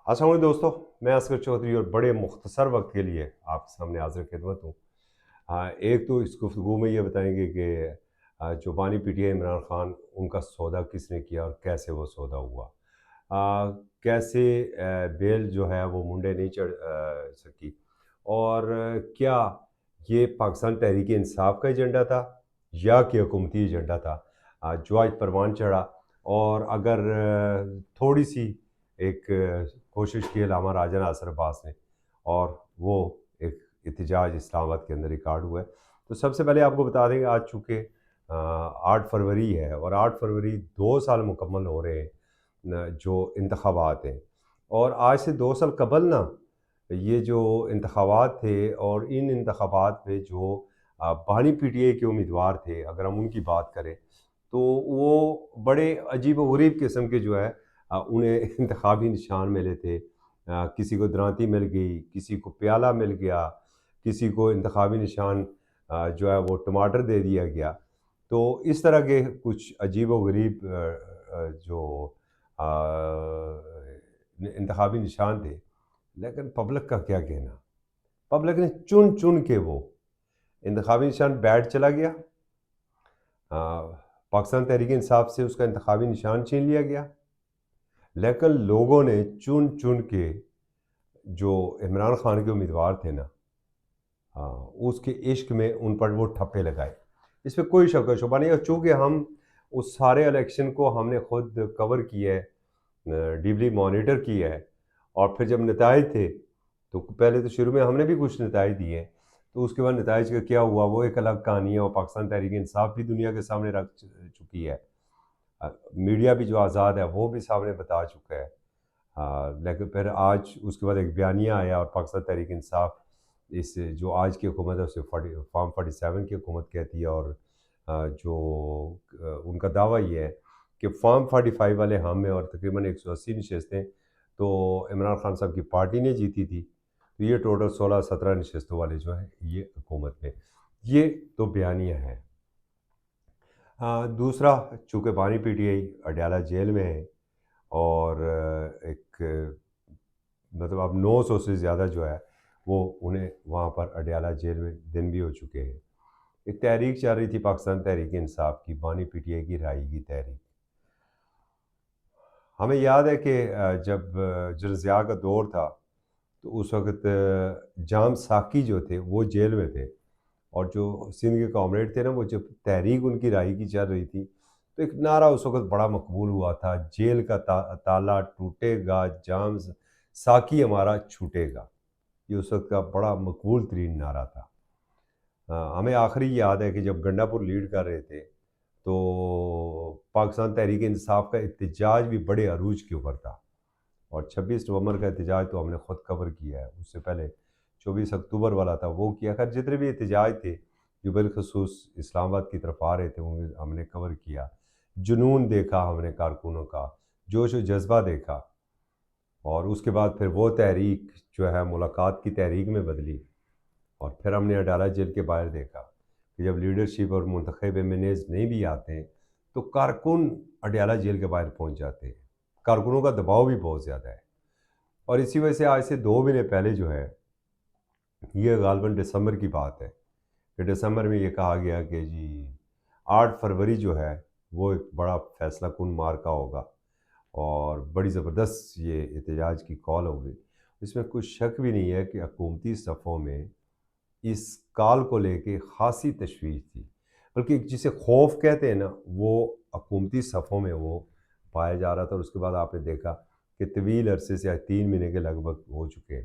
السلام علیکم دوستو، میں اصغر چودھری اور بڑے مختصر وقت کے لیے آپ کے سامنے حاضر خدمت ہوں۔ ایک تو اس گفتگو میں یہ بتائیں گے کہ جو بانی P T I Imran Khan, ان کا سودا کس نے کیا اور کیسے وہ سودا ہوا، کیسے بیل جو ہے وہ منڈے نہیں چڑھ سکی، اور کیا یہ پاکستان تحریک انصاف کا ایجنڈا تھا یا کہ حکومتی ایجنڈا تھا جو آج پروان چڑھا۔ اور اگر تھوڑی سی ایک کوشش کی علامہ راجہ ناصر عباس نے، اور وہ ایک احتجاج اسلام آباد کے اندر ریکارڈ ہوا ہے۔ تو سب سے پہلے آپ کو بتا دیں کہ آج چونکہ 8 فروری ہے، اور 8 فروری 2 سال مکمل ہو رہے ہیں جو انتخابات ہیں، اور آج سے 2 سال قبل نا یہ جو انتخابات تھے، اور ان انتخابات پہ جو بانی پی ٹی آئی کے امیدوار تھے، اگر ہم ان کی بات کریں تو وہ بڑے عجیب و غریب قسم کے جو ہے انہیں انتخابی نشان ملے تھے۔ کسی کو درانتی مل گئی، کسی کو پیالہ مل گیا، کسی کو انتخابی نشان جو ہے وہ ٹماٹر دے دیا گیا۔ تو اس طرح کے کچھ عجیب و غریب جو انتخابی نشان تھے، لیکن پبلک کا کیا کہنا، پبلک نے چن چن کے وہ انتخابی نشان بیٹھ چلا گیا۔ پاکستان تحریک انصاف سے اس کا انتخابی نشان چھین لیا گیا، لیکن لوگوں نے چن چن کے جو عمران خان کے امیدوار تھے نا، اس کے عشق میں ان پر وہ ٹھپے لگائے۔ اس پہ کوئی شک و شبہ نہیں، اور چونکہ ہم اس سارے الیکشن کو ہم نے خود کور کیا ہے، ڈیپلی مانیٹر کیا ہے، اور پھر جب نتائج تھے تو پہلے تو شروع میں ہم نے بھی کچھ نتائج دیے ہیں، تو اس کے بعد نتائج کا کیا ہوا وہ ایک الگ کہانی ہے، اور پاکستان تحریک انصاف بھی دنیا کے سامنے رکھ چکی ہے، میڈیا بھی جو آزاد ہے وہ بھی سامنے بتا چکا ہے۔ لیکن پھر آج اس کے بعد ایک بیانیہ آیا، اور پاکستان تحریک انصاف اس جو آج کی حکومت ہے اسے فارم 47 کی حکومت کہتی ہے، اور جو ان کا دعویٰ یہ ہے کہ فارم 45 والے ہم ہیں، اور تقریباً 180 نشستیں تو عمران خان صاحب کی پارٹی نے جیتی تھی، تو یہ ٹوٹل 16-17 نشستوں والے جو ہیں یہ حکومت میں، یہ تو بیانیہ ہے۔ دوسرا، چونکہ بانی P T I Adiala jail میں ہے، اور ایک مطلب اب 900 سے زیادہ جو ہے وہ انہیں وہاں پر اڈیالہ جیل میں دن بھی ہو چکے ہیں۔ ایک تحریک چل رہی تھی پاکستان تحریک انصاف کی، بانی پی ٹی آئی کی رہائی کی تحریک۔ ہمیں یاد ہے کہ جب جنرل ضیاء کا دور تھا تو اس وقت جام ساکی جو تھے وہ جیل میں تھے، اور جو سندھ کے کامریڈ تھے نا، وہ جب تحریک ان کی رہائی کی چل رہی تھی تو ایک نعرہ اس وقت بڑا مقبول ہوا تھا، جیل کا تالا ٹوٹے گا، جام ساکی ہمارا چھوٹے گا۔ یہ اس وقت کا بڑا مقبول ترین نعرہ تھا۔ ہمیں آخری یاد ہے کہ جب گنڈا پور لیڈ کر رہے تھے تو پاکستان تحریک انصاف کا احتجاج بھی بڑے عروج کے اوپر تھا، اور 26 نومبر کا احتجاج تو ہم نے خود کور کیا ہے، اس سے پہلے 24 اکتوبر والا تھا وہ کیا۔ خیر جتنے بھی احتجاج تھے جو بالخصوص اسلام آباد کی طرف آ رہے تھے انہیں ہم نے کور کیا۔ جنون دیکھا ہم نے کارکنوں کا، جوش و جذبہ دیکھا، اور اس کے بعد پھر وہ تحریک جو ہے ملاقات کی تحریک میں بدلی، اور پھر ہم نے اڈالہ جیل کے باہر دیکھا کہ جب لیڈرشپ اور منتخب ایم این ایز نہیں بھی آتے ہیں تو کارکن اڈیالہ جیل کے باہر پہنچ جاتے ہیں۔ کارکنوں کا دباؤ بھی بہت زیادہ ہے، اور اسی وجہ سے آج سے 2 مہینے پہلے جو ہے، یہ غالباً دسمبر کی بات ہے، کہ دسمبر میں یہ کہا گیا کہ جی 8 فروری جو ہے وہ ایک بڑا فیصلہ کن مارکا ہوگا، اور بڑی زبردست یہ احتجاج کی کال ہوگی۔ اس میں کچھ شک بھی نہیں ہے کہ حکومتی صفوں میں اس کال کو لے کے خاصی تشویش تھی، بلکہ جسے خوف کہتے ہیں نا، وہ حکومتی صفوں میں وہ پایا جا رہا تھا۔ اور اس کے بعد آپ نے دیکھا کہ طویل عرصے سے 3 مہینے کے لگ بھگ ہو چکے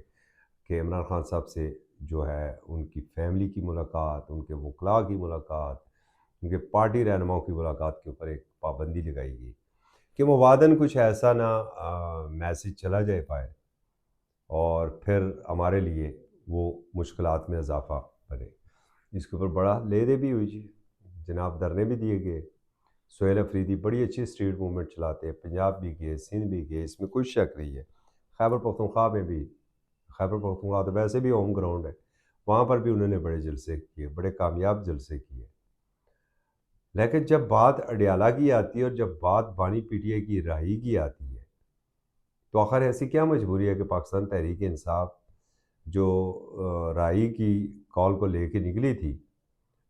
کہ عمران خان صاحب سے جو ہے ان کی فیملی کی ملاقات، ان کے وکلاء کی ملاقات، ان کے پارٹی رہنماؤں کی ملاقات کے اوپر ایک پابندی لگائی گئی کہ مبادن کچھ ایسا نہ میسج چلا جائے باہر، اور پھر ہمارے لیے وہ مشکلات میں اضافہ بنے۔ اس کے اوپر بڑا لے دے بھی ہوئی جی، جناب دھرنے بھی دیے گئے۔ سہیل افریدی بڑی اچھی اسٹریٹ موومنٹ چلاتے ہیں، پنجاب بھی گئے، سندھ بھی گئے، اس میں کوئی شک نہیں ہے۔ خیبر پختونخوا میں بھی، خیبر پختونخوا تو ویسے بھی ہوم گراؤنڈ ہے، وہاں پر بھی انہوں نے بڑے جلسے کیے، بڑے کامیاب جلسے کیے۔ لیکن جب بات اڈیالہ کی آتی ہے، اور جب بات بانی پی ٹی آئی کی رہائی کی آتی ہے، تو آخر ایسی کیا مجبوری ہے کہ پاکستان تحریک انصاف جو رائی کی کال کو لے کے نکلی تھی،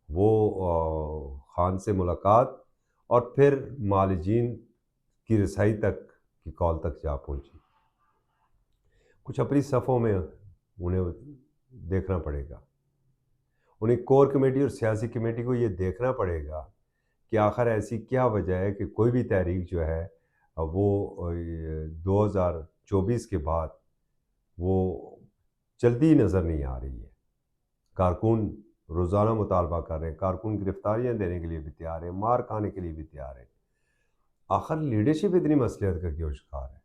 وہ خان سے ملاقات اور پھر معالجین کی رسائی تک کی کال تک جا پہنچی؟ کچھ اپنی صفوں میں انہیں دیکھنا پڑے گا، انہیں کور کمیٹی اور سیاسی کمیٹی کو یہ دیکھنا پڑے گا کہ آخر ایسی کیا وجہ ہے کہ کوئی بھی تحریک جو ہے وہ 2024 کے بعد وہ چلتی نظر نہیں آ رہی ہے۔ کارکن روزانہ مطالبہ کر رہے ہیں، کارکن گرفتاریاں دینے کے لیے بھی تیار ہیں، مار کھانے کے لیے بھی تیار ہیں۔ آخر لیڈرشپ اتنی مصلحت کا کیوں شکار ہے؟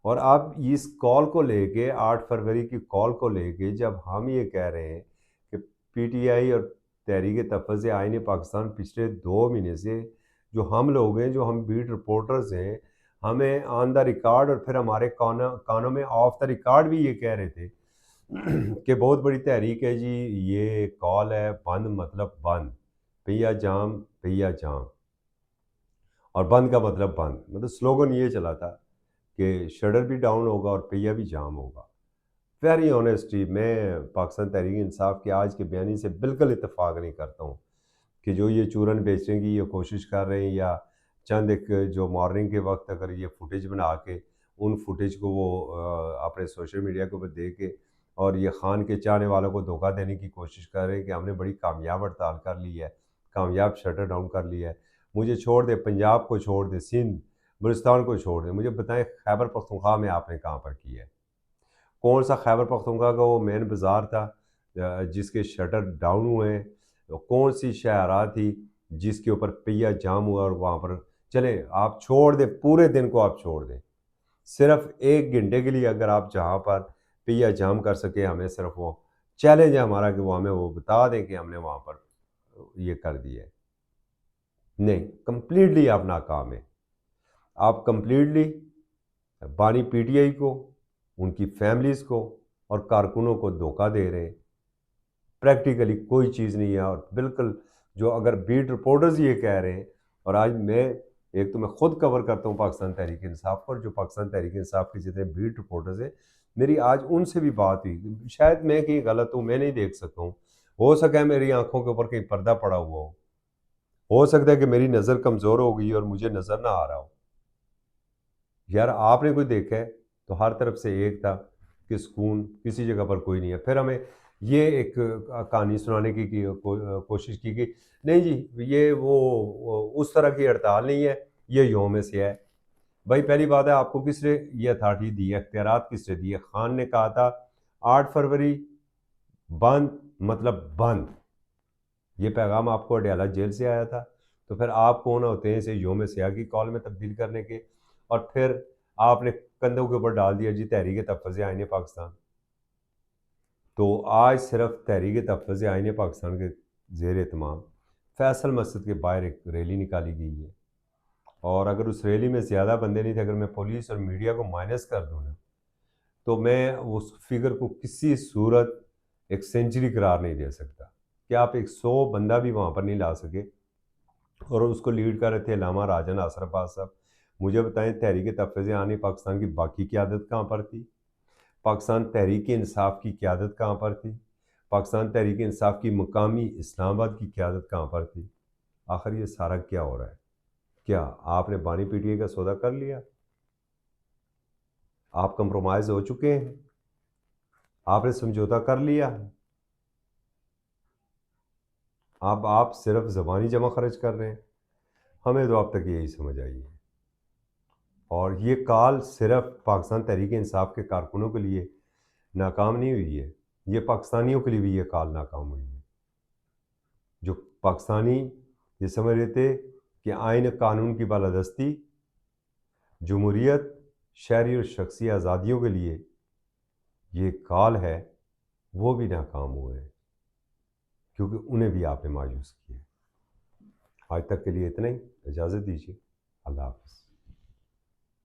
اور آپ اس کال کو لے کے 8 فروری کی کال کو لے کے جب ہم یہ کہہ رہے ہیں کہ پی ٹی آئی اور تحریک تفویض آئین پاکستان پچھلے 2 مہینے سے جو ہم لوگ ہیں، جو ہم بیٹ رپورٹرز ہیں، ہمیں آن دا ریکارڈ اور پھر ہمارے کانوں میں آف دا ریکارڈ بھی یہ کہہ رہے تھے کہ بہت بڑی تحریک ہے جی، یہ کال ہے بند مطلب بند، پہیا جام پہیا جام، اور بند کا مطلب بند، مطلب سلوگن یہ چلا تھا کہ شٹر بھی ڈاؤن ہوگا اور پہیا بھی جام ہوگا۔ ویری آنیسٹی، میں پاکستان تحریک انصاف کے آج کے بیانی سے بالکل اتفاق نہیں کرتا ہوں کہ جو یہ چورن بیچنے کی یہ کوشش کر رہے ہیں، یا چند ایک جو مارننگ کے وقت اگر یہ فوٹیج بنا کے ان فوٹیج کو وہ اپنے سوشل میڈیا کے اوپر دے کے اور یہ خان کے چاہنے والوں کو دھوکہ دینے کی کوشش کر رہے ہیں کہ ہم نے بڑی کامیاب ہڑتال کر لی ہے، کامیاب شٹر ڈاؤن کر لیا ہے۔ مجھے چھوڑ دے، پنجاب کو چھوڑ دے، سندھ بلوچستان کو چھوڑ دیں، مجھے بتائیں خیبر پختونخوا میں آپ نے کہاں پر کی ہے؟ کون سا خیبر پختونخوا کا وہ مین بازار تھا جس کے شٹر ڈاؤن ہوئے ہیں؟ کون سی شاہراہ تھی جس کے اوپر پہیا جام ہوا اور وہاں پر چلیں آپ چھوڑ دیں، پورے دن کو آپ چھوڑ دیں، صرف 1 گھنٹے کے لیے اگر آپ جہاں پر پہیا جام کر سکے، ہمیں صرف وہ چیلنج ہے ہمارا کہ وہ ہمیں وہ بتا دیں کہ ہم نے وہاں پر یہ کر دیا ہے۔ نہیں، کمپلیٹلی آپ ناکام ہیں۔ آپ کمپلیٹلی بانی پی ٹی آئی کو، ان کی فیملیز کو اور کارکنوں کو دھوکہ دے رہے ہیں۔ پریکٹیکلی کوئی چیز نہیں ہے، اور بالکل جو اگر بیٹ رپورٹرز یہ کہہ رہے ہیں، اور آج میں ایک تو میں خود کور کرتا ہوں پاکستان تحریک انصاف پر، جو پاکستان تحریک انصاف کے جتنے بیٹ رپورٹرز ہیں، میری آج ان سے بھی بات ہوئی، شاید میں کہیں غلط ہوں، میں نہیں دیکھ سکتا ہوں، ہو سکتا ہے میری آنکھوں کے اوپر کہیں پردہ پڑا ہوا ہو سکتا ہے کہ میری نظر کمزور ہو گئی اور مجھے نظر نہ آ رہا ہو۔ یار آپ نے کوئی دیکھا ہے تو ہر طرف سے ایک تھا کہ سکون، کسی جگہ پر کوئی نہیں ہے۔ پھر ہمیں یہ ایک کہانی سنانے کی کوشش کی کہ نہیں جی یہ وہ اس طرح کی ہڑتال نہیں ہے، یہ یوم سے ہے۔ بھائی پہلی بات ہے، آپ کو کس نے یہ اتھارٹی دی ہے، اختیارات کس نے دی ہے؟ خان نے کہا تھا 8 فروری بند مطلب بند، یہ پیغام آپ کو اڈیالہ جیل سے آیا تھا، تو پھر آپ کون ہوتے ہیں اسے یوم سیاہ کی کال میں تبدیل کرنے کے؟ اور پھر آپ نے کندھوں کے اوپر ڈال دیا جی تحریک تفویض آئین پاکستان۔ تو آج صرف تحریک تفویض آئین پاکستان کے زیر اہتمام فیصل مسجد کے باہر ایک ریلی نکالی گئی ہے، اور اگر اس ریلی میں زیادہ بندے نہیں تھے، اگر میں پولیس اور میڈیا کو مائنس کر دوں نا، تو میں اس فگر کو کسی صورت ایک سینچری قرار نہیں دے سکتا کہ آپ 100 بندہ بھی وہاں پر نہیں لا سکے، اور اس کو لیڈ کر رہے تھے علامہ راجہ ناصر عباس صاحب۔ مجھے بتائیں تحریک تفویض آئین پاکستان کی باقی قیادت کہاں پر تھی؟ پاکستان تحریک انصاف کی قیادت کہاں پر تھی؟ پاکستان تحریک انصاف کی مقامی اسلام آباد کی قیادت کہاں پر تھی؟ آخر یہ سارا کیا ہو رہا ہے؟ کیا آپ نے بانی پی ٹی آئی کا سودا کر لیا؟ آپ کمپرومائز ہو چکے ہیں؟ آپ نے سمجھوتا کر لیا؟ اب آپ صرف زبانی جمع خرچ کر رہے ہیں؟ ہمیں تو اب تک یہی سمجھ آئی ہے، اور یہ کال صرف پاکستان تحریک انصاف کے کارکنوں کے لیے ناکام نہیں ہوئی ہے، یہ پاکستانیوں کے لیے بھی یہ کال ناکام ہوئی ہے، جو پاکستانی یہ سمجھ رہے تھے کہ آئین قانون کی بالادستی، جمہوریت، شہری اور شخصی آزادیوں کے لیے یہ کال ہے، وہ بھی ناکام ہوئے ہیں، کیونکہ انہیں بھی آپ نے مایوس کیا۔ آج تک کے لیے اتنا ہی، اجازت دیجیے، اللہ حافظ۔